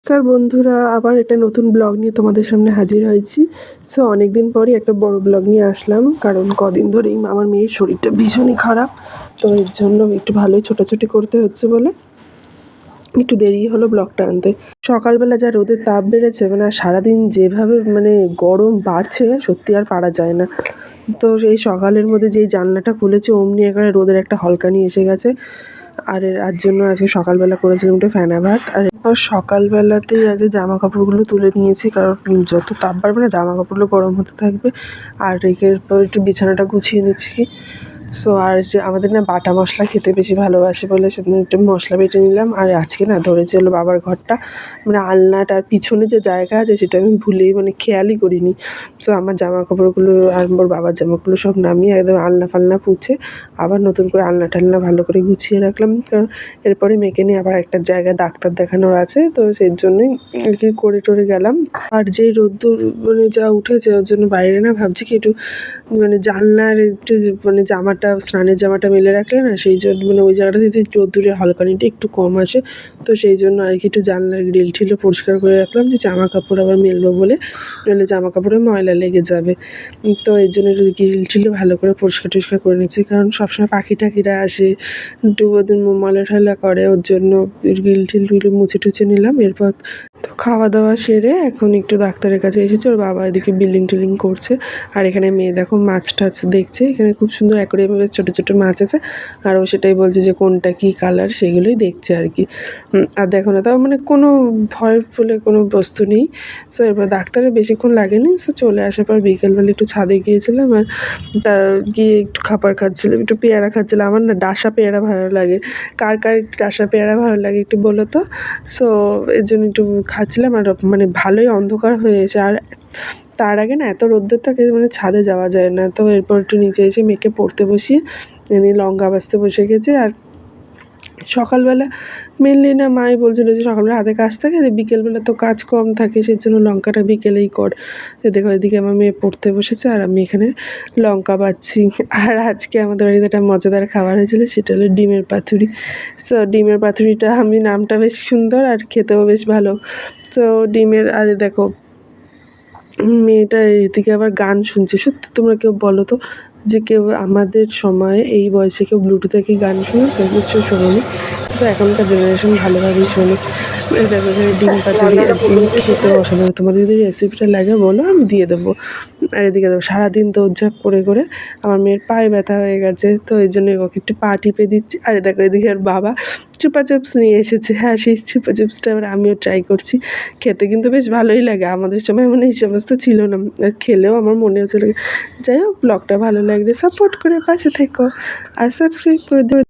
নমস্কার বন্ধুরা, আবার একটা নতুন ব্লগ নিয়ে তোমাদের সামনে হাজির হয়েছি। সো অনেকদিন পরই একটা বড় ব্লগ নিয়ে আসলাম, কারণ কদিন ধরেই আমার মেয়ের শরীরটা ভীষণই খারাপ। তো এর জন্য একটু ভালোই ছোটাছুটি করতে হচ্ছে বলে একটু দেরি হলো ব্লগটা আনতে। সকালবেলা যা রোদের তাপ বেড়েছে, মানে আর সারাদিন যেভাবে গরম বাড়ছে, সত্যি আর পারা যায় না। তো এই সকালের মধ্যে যেই জানলাটা খুলেছি অমনি একেবারে রোদের একটা হলকানি এসে গেছে। আর এর জন্য আজকে সকালবেলা করেছিলাম একটু ফেনা ভাত। আর এরপর সকালবেলাতেই আগে জামা কাপড়গুলো তুলে নিয়েছি, কারণ যত তাপ বাড়বে না জামা কাপড়গুলো গরম হতে থাকবে। আর এরপর একটু বিছানাটা গুছিয়ে নিচ্ছি। সো আর যে আমাদের না বাটা মশলা খেতে বেশি ভালোবাসে বলে সেদিন একটু মশলা বেটে নিলাম। আর আজকে না ধরেছে হলো বাবার ঘরটা, আলনাটার পিছনে যে জায়গা আছে সেটা আমি ভুলেই খেয়ালই করিনি। সো আমার জামা কাপড়গুলো আর ওর বাবার জামাগুলো সব নামিয়ে একদম আলনা ফালনা পুছে আবার নতুন করে আলনা টালনা ভালো করে গুছিয়ে রাখলাম, কারণ এরপরে মেয়েকে নিয়ে আবার একটা জায়গায় ডাক্তার দেখানোর আছে। তো সেই জন্যই আর কি করে টরে গেলাম। আর যেই রোদ্দুর যা উঠেছে ওর জন্য বাইরে না ভাবছি কি একটু জানলার একটু জামাটা, স্নানের জামাটা মেলে রাখলে না, সেই জন্য ওই জায়গাটাতে একটু রোদ্দুরের হলকানিটা একটু কম আসে। তো সেই জন্য আর কি একটু জানলার গ্রিল ঠিলও পরিষ্কার করে রাখলাম, যে জামা কাপড় আবার মেলবো বলে, নইলে জামা কাপড়ে ময়লা লেগে যাবে। তো এর জন্য একটু গ্রিল ঠিলও ভালো করে পরিষ্কার টরিষ্কার করে নিচ্ছি, কারণ সবসময় পাখি টাকিরা আসে, একটু ওদের ময়লা ঠয়লা করে, ওর জন্য গ্রিল ঠিলগুলো মুছে টুছে নিলাম। এরপর তো খাওয়া দাওয়া সেরে এখন একটু ডাক্তারের কাছে এসেছি, ওর বাবা এদিকে বিলিং টিলিং করছে। আর এখানে মেয়ে দেখো মাছ টাছ দেখছে, এখানে খুব সুন্দর অ্যাকোরিয়ামে বেশ ছোটো ছোটো মাছ আছে। আর ও সেটাই বলছে যে কোনটা কী কালার, সেগুলোই দেখছে আর কি। আর দেখো না, তাও কোনো ভয় বলে কোনো বস্তু নেই। সো এরপর ডাক্তারের বেশিক্ষণ লাগেনি। সো চলে আসার পর বিকেলবেলা একটু ছাদে গিয়েছিলাম, আর তা গিয়ে একটু খাবার খাচ্ছিলাম, একটু পেয়ারা খাচ্ছিলাম। আমার না ডাসা পেয়ারা ভালো লাগে। কার কার ডাসা পেয়ারা ভালো লাগে একটু বলো তো। সো এর জন্য একটু খাচ্ছিলাম। আর ভালোই অন্ধকার হয়ে এসে, আর তার আগে না এত রোদ্দুর থাকে ছাদে যাওয়া যায় না। তো এরপর একটু নিচে এসে মেয়েকে পড়তে বসিয়ে লঙ্কা বাছতে বসে গেছি। আর সকালবেলা মেনলি না মাই বলছিল যে সকালবেলা হাতে কাজ থাকে, যে বিকেলবেলা তো কাজ কম থাকে, সেই জন্য লঙ্কাটা বিকেলেই কর। তো দেখো এদিকে আমার মেয়ে পড়তে বসেছে আর আমি এখানে লঙ্কা বাছছি। আর আজকে আমাদের বাড়িতে একটা মজাদার খাবার হয়েছিল, সেটা হলো ডিমের পাতুরি। সো ডিমের পাতুরিটা নামটা বেশ সুন্দর আর খেতেও বেশ ভালো। তো ডিমের, আরে দেখো মেয়েটা এদিকে আবার গান শুনছে। সত্যি তোমরা কেউ বলো তো, যে কেউ আমাদের সময়ে এই বয়সে কেউ ব্লুটুথে কি গান শুনেছে? নিশ্চয়ই শোনোনি। কিন্তু এখনকার জেনারেশন ভালোভাবেই শোনে। দেখো এখানে ডিম পাতুরি একদম খেতে অসাধারণ। তোমাদের যদি রেসিপিটা লাগে বলো, আমি দিয়ে দেবো। আর এদিকে দেখো সারাদিন দৌড়ঝাঁপ করে করে আমার মেয়ের পায়ে ব্যথা হয়ে গেছে, তো এই জন্য ওকে একটু পা টিপে দিচ্ছি। আর দেখো এদিকে আর বাবা চুপা চিপস নিয়ে এসেছে। হ্যাঁ, সেই চুপা চিপসটা এবার আমিও ট্রাই করছি। খেতে কিন্তু বেশ ভালোই লাগে। আমাদের সময় এই সমস্ত ছিল না। আর খেলেও আমার মনে হচ্ছিল। যাই হোক, ব্লগটা ভালো লাগলে সাপোর্ট করে পাশে থেকো আর সাবস্ক্রাইব করে দেবে।